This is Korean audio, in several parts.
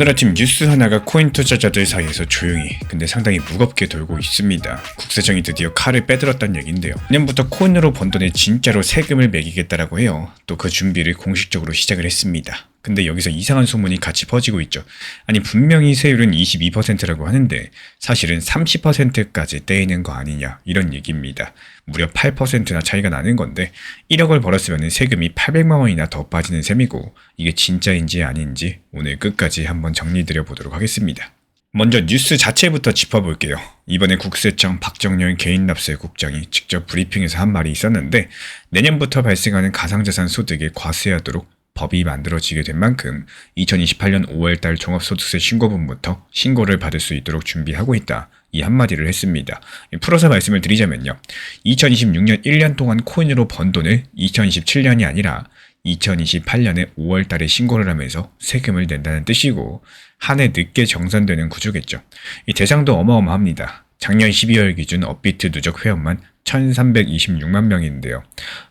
오늘 아침 뉴스 하나가 코인 투자자들 사이에서 조용히 근데 상당히 무겁게 돌고 있습니다. 국세청이 드디어 칼을 빼들었다는 얘기인데요. 내년부터 코인으로 번 돈에 진짜로 세금을 매기겠다라고 해요. 또 그 준비를 공식적으로 시작을 했습니다. 근데 여기서 이상한 소문이 같이 퍼지고 있죠. 아니 분명히 세율은 22%라고 하는데 사실은 30%까지 떼이는 거 아니냐 이런 얘기입니다. 무려 8%나 차이가 나는 건데 1억을 벌었으면 세금이 800만 원이나 더 빠지는 셈이고 이게 진짜인지 아닌지 오늘 끝까지 한번 정리드려 보도록 하겠습니다. 먼저 뉴스 자체부터 짚어볼게요. 이번에 국세청 박정렬 개인납세 국장이 직접 브리핑에서 한 말이 있었는데 내년부터 발생하는 가상자산 소득에 과세하도록 법이 만들어지게 된 만큼 2028년 5월달 종합소득세 신고분부터 신고를 받을 수 있도록 준비하고 있다. 이 한마디를 했습니다. 풀어서 말씀을 드리자면요. 2026년 1년 동안 코인으로 번 돈을 2027년이 아니라 2028년에 5월달에 신고를 하면서 세금을 낸다는 뜻이고 한 해 늦게 정산되는 구조겠죠. 이 대상도 어마어마합니다. 작년 12월 기준 업비트 누적 회원만 1326만 명인데요.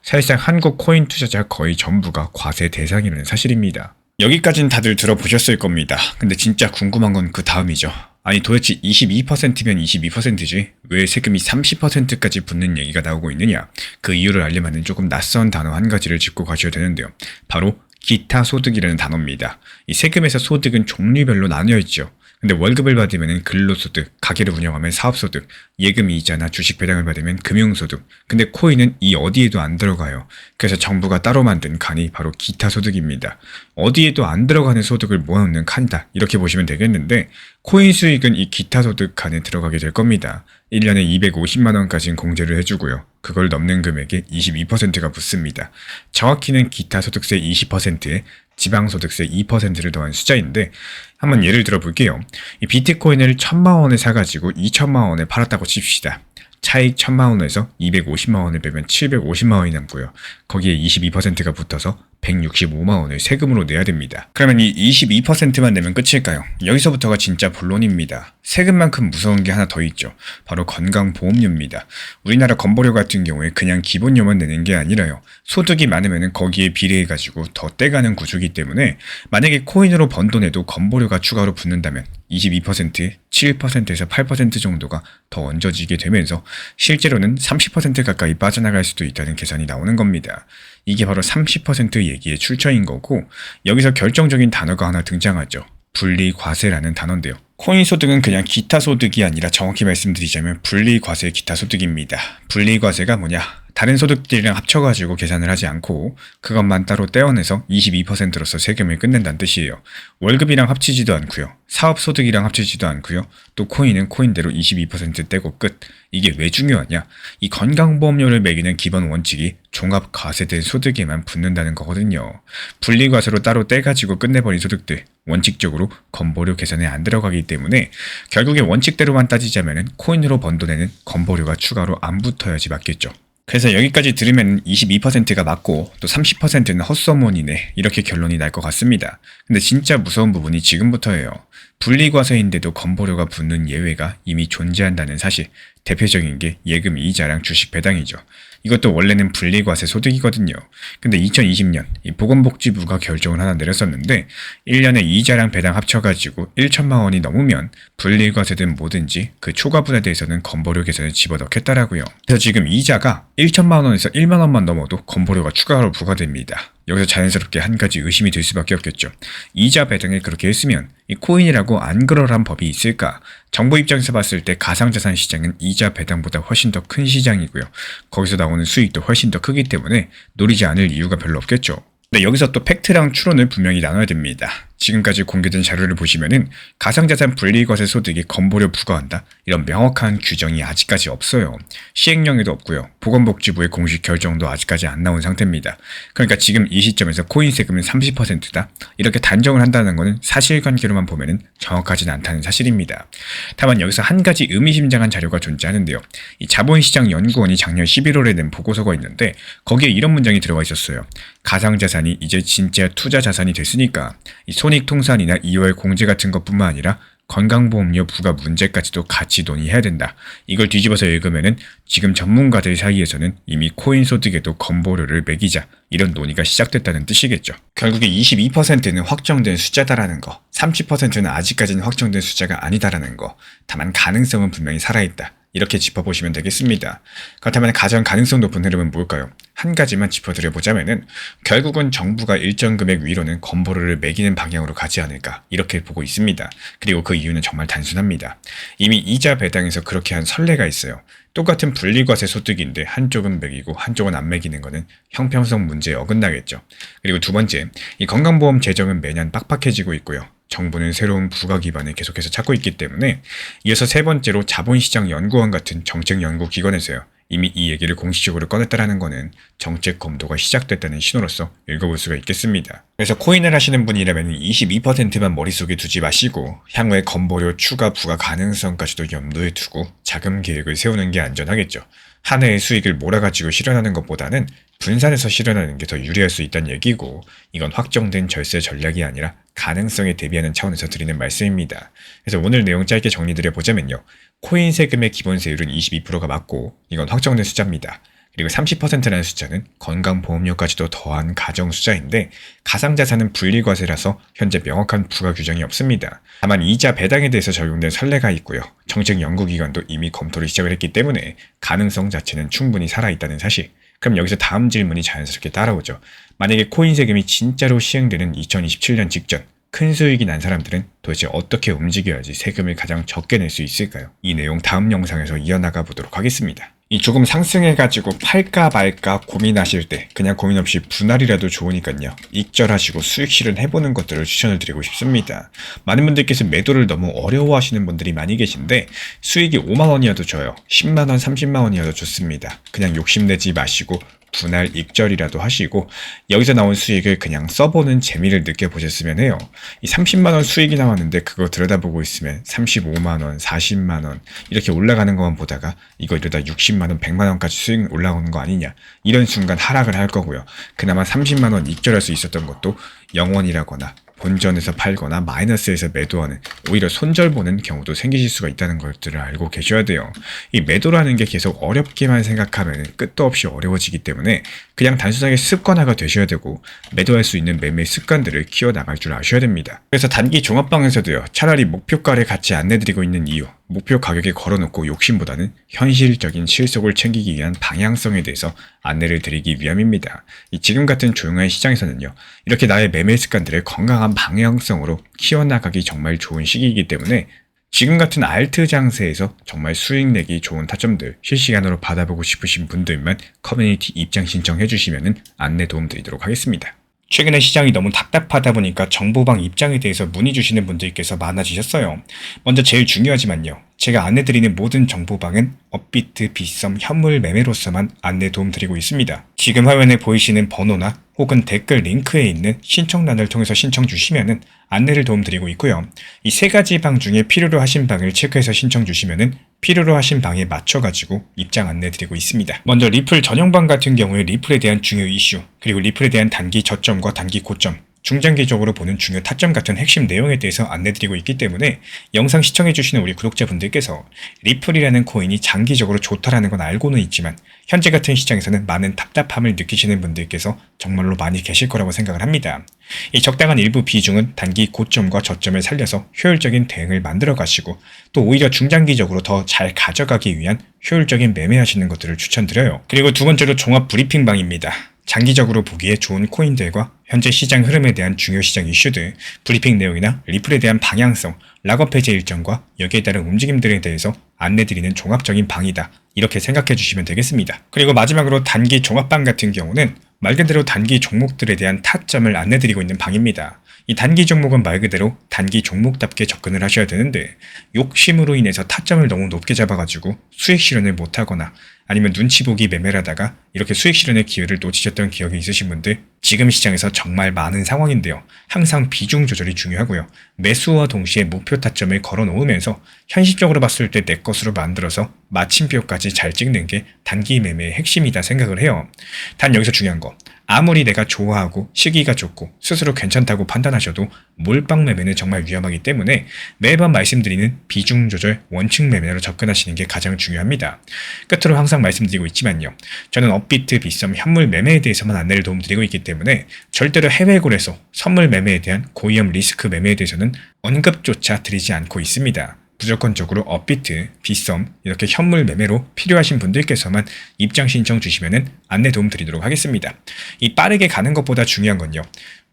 사실상 한국 코인 투자자 거의 전부가 과세 대상이라는 사실입니다. 여기까지는 다들 들어보셨을 겁니다. 근데 진짜 궁금한 건 그 다음이죠. 아니 도대체 22%면 22%지 왜 세금이 30%까지 붙는 얘기가 나오고 있느냐. 그 이유를 알려면 조금 낯선 단어 한 가지를 짚고 가셔야 되는데요. 바로 기타 소득이라는 단어입니다. 이 세금에서 소득은 종류별로 나뉘어 있죠. 근데 월급을 받으면 근로소득, 가게를 운영하면 사업소득, 예금 이자나 주식 배당을 받으면 금융소득. 근데 코인은 이 어디에도 안 들어가요. 그래서 정부가 따로 만든 칸이 바로 기타 소득입니다. 어디에도 안 들어가는 소득을 모아놓는 칸이다. 이렇게 보시면 되겠는데 코인 수익은 이 기타 소득 칸에 들어가게 될 겁니다. 1년에 250만 원까지는 공제를 해주고요. 그걸 넘는 금액에 22%가 붙습니다. 정확히는 기타 소득세 20%에 지방소득세 2%를 더한 숫자인데 한번 예를 들어 볼게요. 이 비트코인을 1000만 원에 사가지고 2000만 원에 팔았다고 칩시다. 차익 1000만 원에서 250만 원을 빼면 750만 원이 남고요. 거기에 22%가 붙어서 165만 원을 세금으로 내야 됩니다. 그러면 이 22%만 내면 끝일까요? 여기서부터가 진짜 본론입니다. 세금만큼 무서운 게 하나 더 있죠. 바로 건강보험료입니다. 우리나라 건보료 같은 경우에 그냥 기본료만 내는 게 아니라요. 소득이 많으면 거기에 비례해가지고 더 떼가는 구조이기 때문에 만약에 코인으로 번 돈에도 건보료가 추가로 붙는다면 22%, 7%에서 8% 정도가 더 얹어지게 되면서 실제로는 30% 가까이 빠져나갈 수도 있다는 계산이 나오는 겁니다. 이게 바로 30% 얘기의 출처인 거고 여기서 결정적인 단어가 하나 등장하죠. 분리과세라는 단어인데요. 코인 소득은 그냥 기타 소득이 아니라 정확히 말씀드리자면 분리과세 기타 소득입니다. 분리과세가 뭐냐? 다른 소득들이랑 합쳐가지고 계산을 하지 않고 그것만 따로 떼어내서 22%로서 세금을 끝낸다는 뜻이에요. 월급이랑 합치지도 않고요. 사업소득이랑 합치지도 않고요. 또 코인은 코인대로 22% 떼고 끝. 이게 왜 중요하냐? 이 건강보험료를 매기는 기본 원칙이 종합과세된 소득에만 붙는다는 거거든요. 분리과세로 따로 떼가지고 끝내버린 소득들 원칙적으로 건보료 계산에 안 들어가기 때문에 결국에 원칙대로만 따지자면 코인으로 번 돈에는 건보료가 추가로 안 붙어야지 맞겠죠. 그래서 여기까지 들으면 22%가 맞고 또 30%는 헛소문이네 이렇게 결론이 날 것 같습니다. 근데 진짜 무서운 부분이 지금부터예요. 분리과세인데도 건보료가 붙는 예외가 이미 존재한다는 사실. 대표적인 게 예금 이자랑 주식 배당이죠. 이것도 원래는 분리과세 소득이거든요. 근데 2020년 이 보건복지부가 결정을 하나 내렸었는데 1년에 이자랑 배당 합쳐가지고 1천만 원이 넘으면 분리과세든 뭐든지 그 초과분에 대해서는 건보료 계산에 집어넣겠다라고요. 그래서 지금 이자가 1천만 원에서 1만 원만 넘어도 건보료가 추가로 부과됩니다. 여기서 자연스럽게 한 가지 의심이 들 수밖에 없겠죠. 이자 배당을 그렇게 했으면 이 코인이라고 안 그럴한 법이 있을까? 정부 입장에서 봤을 때 가상자산 시장은 이자 배당보다 훨씬 더 큰 시장이고요. 거기서 나오는 수익도 훨씬 더 크기 때문에 노리지 않을 이유가 별로 없겠죠. 근데 여기서 또 팩트랑 추론을 분명히 나눠야 됩니다. 지금까지 공개된 자료를 보시면은 가상자산 분리과세 소득에 건보료 부과한다 이런 명확한 규정이 아직까지 없어요. 시행령에도 없고요. 보건복지부의 공식 결정도 아직까지 안 나온 상태입니다. 그러니까 지금 이 시점에서 코인 세금은 30%다 이렇게 단정을 한다는 것은 사실관계로만 보면은 정확하진 않다는 사실입니다. 다만 여기서 한 가지 의미심장한 자료가 존재하는데요. 이 자본시장연구원이 작년 11월에 낸 보고서가 있는데 거기에 이런 문장이 들어가 있었어요. 가상자산이 이제 진짜 투자 자산이 됐으니까 이 손익통산이나 2월 공제 같은 것뿐만 아니라 건강보험료 부과 문제까지도 같이 논의해야 된다. 이걸 뒤집어서 읽으면은 지금 전문가들 사이에서는 이미 코인 소득에도 건보료를 매기자 이런 논의가 시작됐다는 뜻이겠죠. 결국에 22%는 확정된 숫자다라는 거, 30%는 아직까지는 확정된 숫자가 아니다라는 거, 다만 가능성은 분명히 살아있다. 이렇게 짚어보시면 되겠습니다. 그렇다면 가장 가능성 높은 흐름은 뭘까요? 한 가지만 짚어드려보자면은 결국은 정부가 일정 금액 위로는 건보료를 매기는 방향으로 가지 않을까 이렇게 보고 있습니다. 그리고 그 이유는 정말 단순합니다. 이미 이자 배당에서 그렇게 한 선례가 있어요. 똑같은 분리과세 소득인데 한쪽은 매기고 한쪽은 안 매기는 거는 형평성 문제에 어긋나겠죠. 그리고 두 번째, 이 건강보험 재정은 매년 빡빡해지고 있고요. 정부는 새로운 부가 기반을 계속해서 찾고 있기 때문에 이어서 세 번째로 자본시장연구원 같은 정책연구기관에서요. 이미 이 얘기를 공식적으로 꺼냈다라는 거는 정책 검토가 시작됐다는 신호로서 읽어볼 수가 있겠습니다. 그래서 코인을 하시는 분이라면 22%만 머릿속에 두지 마시고 향후에 건보료 추가 부과 가능성까지도 염두에 두고 자금 계획을 세우는 게 안전하겠죠. 한 해의 수익을 몰아가지고 실현하는 것보다는 분산해서 실현하는 게 더 유리할 수 있다는 얘기고 이건 확정된 절세 전략이 아니라 가능성에 대비하는 차원에서 드리는 말씀입니다. 그래서 오늘 내용 짧게 정리드려보자면요. 코인 세금의 기본세율은 22%가 맞고 이건 확정된 숫자입니다. 그리고 30%라는 숫자는 건강보험료까지도 더한 가정 숫자인데 가상자산은 분리과세라서 현재 명확한 부과 규정이 없습니다. 다만 이자 배당에 대해서 적용된 선례가 있고요. 정책연구기관도 이미 검토를 시작을 했기 때문에 가능성 자체는 충분히 살아있다는 사실. 그럼 여기서 다음 질문이 자연스럽게 따라오죠. 만약에 코인 세금이 진짜로 시행되는 2027년 직전 큰 수익이 난 사람들은 도대체 어떻게 움직여야지 세금을 가장 적게 낼 수 있을까요? 이 내용 다음 영상에서 이어나가 보도록 하겠습니다. 이 조금 상승해가지고 팔까 말까 고민하실 때 그냥 고민 없이 분할이라도 좋으니까요. 익절하시고 수익 실현해보는 것들을 추천을 드리고 싶습니다. 많은 분들께서 매도를 너무 어려워하시는 분들이 많이 계신데 수익이 5만원이어도 줘요. 10만원, 30만원이어도 좋습니다. 그냥 욕심내지 마시고 분할 익절이라도 하시고 여기서 나온 수익을 그냥 써보는 재미를 느껴보셨으면 해요. 이 30만원 수익이 나왔는데 그거 들여다보고 있으면 35만원, 40만원 이렇게 올라가는 것만 보다가 이거 이러다 60만원, 100만원까지 수익 올라오는 거 아니냐 이런 순간 하락을 할 거고요. 그나마 30만원 익절할 수 있었던 것도 영원이라거나 본전에서 팔거나 마이너스에서 매도하는 오히려 손절보는 경우도 생기실 수가 있다는 것들을 알고 계셔야 돼요. 이 매도라는 게 계속 어렵게만 생각하면 끝도 없이 어려워지기 때문에 그냥 단순하게 습관화가 되셔야 되고 매도할 수 있는 매매 습관들을 키워나갈 줄 아셔야 됩니다. 그래서 단기 종합방에서도요. 차라리 목표가를 같이 안내드리고 있는 이유 목표 가격에 걸어놓고 욕심보다는 현실적인 실속을 챙기기 위한 방향성에 대해서 안내를 드리기 위함입니다. 지금 같은 조용한 시장에서는요. 이렇게 나의 매매 습관들을 건강한 방향성으로 키워나가기 정말 좋은 시기이기 때문에 지금 같은 알트 장세에서 정말 수익 내기 좋은 타점들 실시간으로 받아보고 싶으신 분들만 커뮤니티 입장 신청해 주시면 안내 도움 드리도록 하겠습니다. 최근에 시장이 너무 답답하다 보니까 정보방 입장에 대해서 문의 주시는 분들께서 많아지셨어요. 먼저 제일 중요하지만요. 제가 안내드리는 모든 정보방은 업비트, 빗썸, 현물 매매로서만 안내 도움 드리고 있습니다. 지금 화면에 보이시는 번호나 혹은 댓글 링크에 있는 신청란을 통해서 신청 주시면은 안내를 도움 드리고 있고요. 이 세 가지 방 중에 필요로 하신 방을 체크해서 신청 주시면은 필요로 하신 방에 맞춰가지고 입장 안내 드리고 있습니다. 먼저 리플 전용방 같은 경우에 리플에 대한 중요 이슈, 그리고 리플에 대한 단기 저점과 단기 고점, 중장기적으로 보는 중요 타점 같은 핵심 내용에 대해서 안내드리고 있기 때문에 영상 시청해주시는 우리 구독자분들께서 리플이라는 코인이 장기적으로 좋다라는 건 알고는 있지만 현재 같은 시장에서는 많은 답답함을 느끼시는 분들께서 정말로 많이 계실 거라고 생각을 합니다. 이 적당한 일부 비중은 단기 고점과 저점을 살려서 효율적인 대응을 만들어 가시고 또 오히려 중장기적으로 더 잘 가져가기 위한 효율적인 매매하시는 것들을 추천드려요. 그리고 두 번째로 종합 브리핑방입니다. 장기적으로 보기에 좋은 코인들과 현재 시장 흐름에 대한 중요 시장 이슈들, 브리핑 내용이나 리플에 대한 방향성, 락업 해제 일정과 여기에 따른 움직임들에 대해서 안내드리는 종합적인 방이다. 이렇게 생각해 주시면 되겠습니다. 그리고 마지막으로 단기 종합방 같은 경우는 말 그대로 단기 종목들에 대한 타점을 안내드리고 있는 방입니다. 이 단기 종목은 말 그대로 단기 종목답게 접근을 하셔야 되는데 욕심으로 인해서 타점을 너무 높게 잡아가지고 수익 실현을 못하거나 아니면 눈치 보기 매매를 하다가 이렇게 수익 실현의 기회를 놓치셨던 기억이 있으신 분들 지금 시장에서 정말 많은 상황인데요. 항상 비중 조절이 중요하고요. 매수와 동시에 목표 타점을 걸어 놓으면서 현실적으로 봤을 때 내 것으로 만들어서 마침표까지 잘 찍는 게 단기 매매의 핵심이다 생각을 해요. 단 여기서 중요한 거 아무리 내가 좋아하고 시기가 좋고 스스로 괜찮다고 판단하셔도 몰빵 매매는 정말 위험하기 때문에 매번 말씀드리는 비중 조절 원칙 매매로 접근하시는 게 가장 중요합니다. 끝으로 항상 말씀드리고 있지만요. 저는 업비트, 빗썸, 현물 매매에 대해서만 안내를 도움드리고 있기 때문에 절대로 해외골에서 선물 매매에 대한 고위험 리스크 매매에 대해서는 언급조차 드리지 않고 있습니다. 무조건적으로 업비트, 빗썸, 이렇게 현물 매매로 필요하신 분들께서만 입장 신청 주시면 안내 도움 드리도록 하겠습니다. 이 빠르게 가는 것보다 중요한 건요.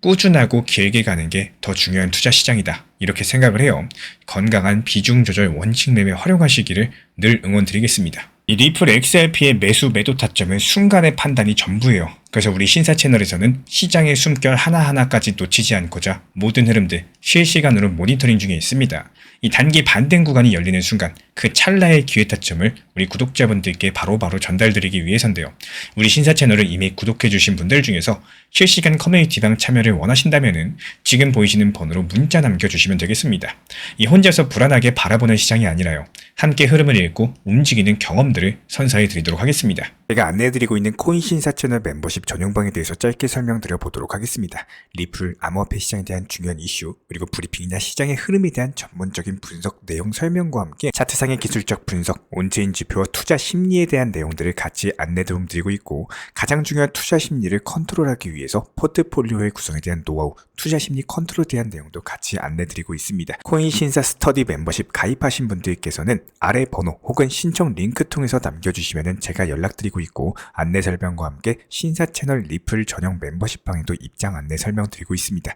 꾸준하고 길게 가는 게 더 중요한 투자 시장이다. 이렇게 생각을 해요. 건강한 비중 조절 원칙 매매 활용하시기를 늘 응원드리겠습니다. 이 리플 XRP의 매수 매도 타점은 순간의 판단이 전부예요. 그래서 우리 신사 채널에서는 시장의 숨결 하나하나까지 놓치지 않고자 모든 흐름들 실시간으로 모니터링 중에 있습니다. 이 단기 반등 구간이 열리는 순간 그 찰나의 기회 타점을 우리 구독자분들께 바로바로 전달드리기 위해서인데요. 우리 신사 채널을 이미 구독해주신 분들 중에서 실시간 커뮤니티방 참여를 원하신다면 지금 보이시는 번호로 문자 남겨주시면 되겠습니다. 이 혼자서 불안하게 바라보는 시장이 아니라요. 함께 흐름을 읽고 움직이는 경험들을 선사해 드리도록 하겠습니다. 제가 안내해드리고 있는 코인 신사 채널 멤버십 전용방에 대해서 짧게 설명드려 보도록 하겠습니다. 리플, 암호화폐 시장에 대한 중요한 이슈, 그리고 브리핑이나 시장의 흐름에 대한 전문적인 분석 내용 설명과 함께 차트상의 기술적 분석, 온체인 지표와 투자 심리에 대한 내용들을 같이 안내 도움 드리고 있고, 가장 중요한 투자 심리를 컨트롤하기 위해서 포트폴리오의 구성에 대한 노하우, 투자 심리 컨트롤에 대한 내용도 같이 안내 드리고 있습니다. 코인 신사 스터디 멤버십 가입하신 분들께서는 아래 번호 혹은 신청 링크 통해서 남겨주시면 제가 연락드리고 있고, 안내 설명과 함께 신사 채널 리플 전용 멤버십 방에도 입장 안내 설명드리고 있습니다.